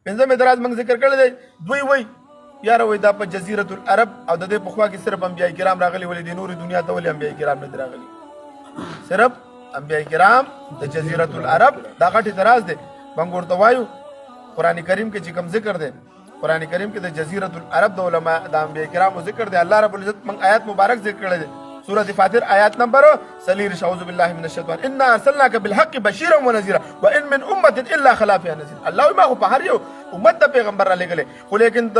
پنځم اعتراض موږ ذکر کړی دی. دوی وایي یاره وایي دا په جزیرة العرب او د دې په خوا کې صرف انبیاء کرام راغلي، ولې د نورې دنیا ته ولې انبیاء کرام نه دي راغلي؟ صرف انبیاء کرام د جزیرة العرب. دا غټ اعتراض دی. موږ ورته وایو قرآن کریم کې چې کوم ذکر دی، قرآن کریم کې د جزیرة العرب د علما د انبیاء کرامو ذکر دی. الله رب العزت موږ آیات مبارک ذکر کړی دی. سورة فاطر آیات نمبر 40. اعوذ بالله من الشیطان انا ارسلناک بالحق بشیرا ونذیرا وان من امة الا خلا فيها نذیر. الله ما خو په هر یو امت ته پیغمبر را لېږلی، خو لیکن د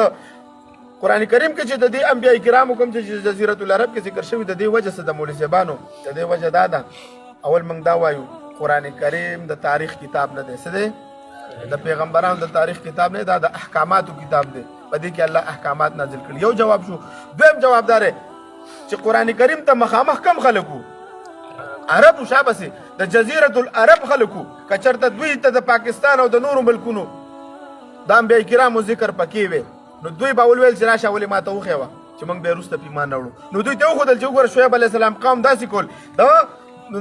قرآن کریم کې چې د دې انبیاء کرامو کوم چې جزیرة العرب کې ذکر شوي، د دې وجه څه د مولوي صاحبانو د دې وجه دا ده. اول موږ دا وایو قرآن کریم د تاریخ کتاب نه دی. څه دی؟ د پیغمبرانو د تاریخ کتاب نه، دا د احکاماتو کتاب دی. په دې کې الله احکامات نازل کړي. یو جواب شو. دویم جواب دا دی چې قرآن کریم ته مخامخ کم خلکو عربو شابسې د جزیرة العرب خلکو که چېرته دوی ته د پاکستان او د نورو ملکونو د انبیاء کرامو ذکر پکې وی، نو دوی به ویل چې راشه ولې ماته وښیوه چې موږ بیا وروسته په ایمان راوړو. نو دوی ته وښودل چې وګوره شعیب علیه السلام قوم داسې کول،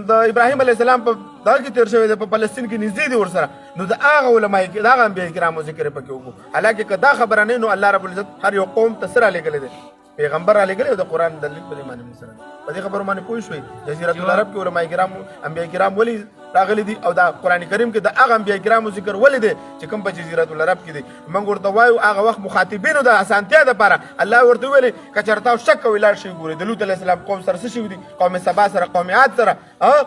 د ابراهیم علیه السلام په دغه کې تېر شوی دی، په فلسطین کې نږدې دي ورسره. نو د هغه علما د هغه انبیاء کرامو ذکر یې پکې وکړو. حالانکه که دا خبره نه وي، نو الله رب العزت هر یو قوم ته څه رالیږلی دی؟ پیغمبر را لېږلی او د قرآن دلیل په دې باندې سره. په دې خبرو باندې پوه شوئ؟ جزیرة العرب کې علما کرام انبیاء کرام ولې راغلي دي او دا قرآن کریم کې د هغه انبیاء کرامو ذکر ولې دی چې کوم په جزیرة العرب کې دی؟ موږ ورته وایو هغه وخت مخاطبینو د اسانتیا دپاره الله ورته ویلې که چېرته شک کوئ لاړ شئ ګورئ د لوط علیه السلام قوم سره څه شوي دي، قوم سبا سره، قوم عاد سره،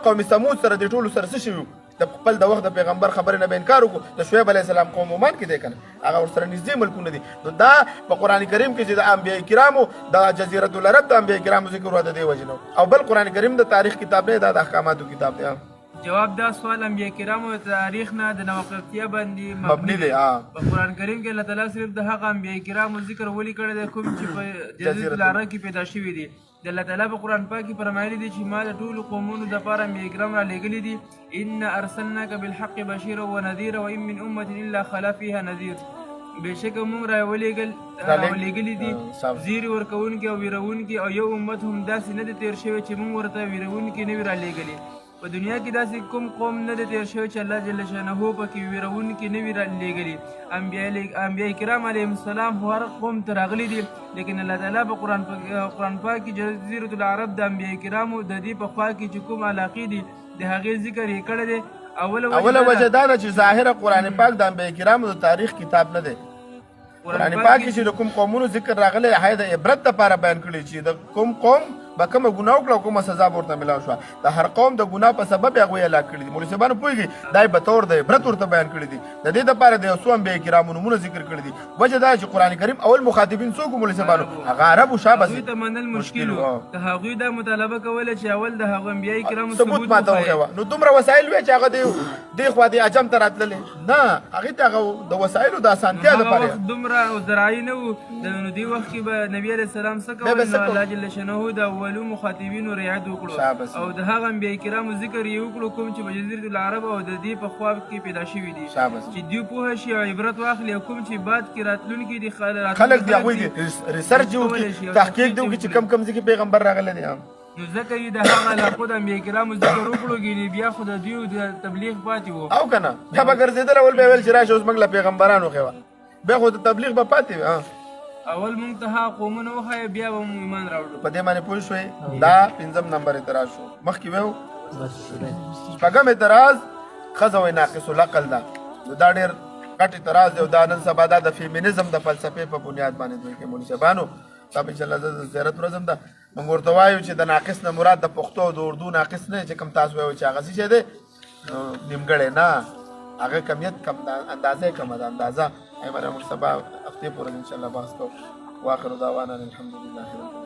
قوم ثمود سره، دې ټولو سره څه شوي. د خپل د وخت د پیغمبر خبرې نه به انکار وکړو. د شعیب علیه السلام قوم عمان کې دی که نه، هغه ورسره نږدې ملکونه دي. نو دا په قرآن کریم کې چې د انبیاء کرامو د جزیرة العرب د انبیاء کرامو ذکر و د دې وجې نه. او بل قرآن کریم د تاریخ کتاب نه، دا د احکاماتو کتاب دی. جواب دا سوال انبیاء کرامو تاریخ نه د نوقفتیا باندې مبني دی. په قرآن کریم کې الله تعالی صرف د هغه انبیاء کرامو ذکر ولې کړی دی کوم چې په جزیرة العرب کې پیدا شوي دي. د الله تعالی په قرآن پاک کې فرمایلی دي چې ما د ټولو قومونو دپاره انبیاء کرام را لېږلي دي. انا ارسلناک بالحق بشیرا ونذیرا وان من امة الا خلا فيها نذیر. بېشکه موږ راولېږلي دي زیري ورکوونکي او ویرونکي، او یو امت هم داسې نه دی تېر شوی چې موږ ورته ویرونکي نه وي رالیږلي. په دنیا کې داسې کوم قوم نه دی تېر شوی چې الله جل شانه پکې ویرونکي نه وي رالیږلي. انبیاء کرام علیهم السلام خو هر قوم ته راغلي دي، لیکن الله تعالی په قرآن پاک کې جزیرة العرب د انبیاء کرامو د دې په خوا کې چې کوم علاقې دي د هغې ذکر یې کړی دی. اوله وجه دا ده چې ظاهره قرآن پاک د انبیاء کرامو د تاریخ کتاب نه دی. قرآن پاک کې چې د کوم قومونو ذکر راغلی هغه د عبرت دپاره بیان کړي چې د کوم قوم به کومه ګناه وکړه او کومه سزا به ورته میلاو شوه. د هر قوم د ګناه په سبب هغوی هلاک کړي دي. مولوي صاحبانو پوهېږي دا یې به طور د عبرت ورته بیان کړي دي. د دې دپاره د یو څو انبیاء کرامو نومونه ذکر کړي دي. وجه دا چې قرآن کریم اول مخاطبین څوک وو؟ مولوي صاحبانو هغه عربو شابه هغوی ته منل مشکل وو. که هغوی دا مطالبه کوله چې اول د هغو انبیاء کرامو ثبوت ماته وښیوه، نو دومره وسایل وی چې هغه دې خوا دې عجم ته راتللې نه، هغې ته هغه د وسایلو د اسانتیا دپاره دومره زراعي نه وو. نو دې وخت کې به نبي علیه السلام څه کول؟ نو الله جل شانه د اولو مخاطبینو رعایت وکړو او د هغه انبیاء کرامو ذکر یې وکړو کوم چې په جزیرة العرب او د دې په خوا کې پیدا شوي دي، چې دوی پوه شي او عبرت واخلي. او کوم چې بعد کې راتلونکي دي خلک دي هغوی دي ریسرچ وکړي، تحقیق دي وکړي چې کم ځای کې پیغمبر راغلی دی. نو ځکه یې د هغه علاقو د انبیاء کرامو ذکر وکړو، ګینې بیا خو د دوی د تبلیغ پاتې وو او که نه بیا به ګرځېدل. اول به ویل چې راشه اوس موږ له پیغمبران وښیوه، بیا خو د تبلیغ به پاتې وي. اول موږ ته هغه قومونه وښایه بیا به موږ ایمان راوړو. په دې باندې پوه شوې؟ دا پنځم نمبر اعتراض شو. مخکې ویو شپږم اعتراض ښځه وایي ناقص العقل ده. نو دا ډېر غټ اعتراض دی او دا نن سبا دا د فیمینزم د فلسفې په بنیاد باندې دوی کوي. مولوي صاحبانو دا په انشاءالله د زیارت ورځم ده، موږ ورته وایو چې د ناقص نه مراد د پښتو او د اردو ناقص نه چې کوم تاسو وایو چې هغه څه شی دی نیمګړی نه، هغه کمیت کم ده، اندازه یې کمه ده. اندازه موږ سبا هفتې پورې انشاءالله بحث کوو. واخر دعوانا الحمد لله رب العالمین.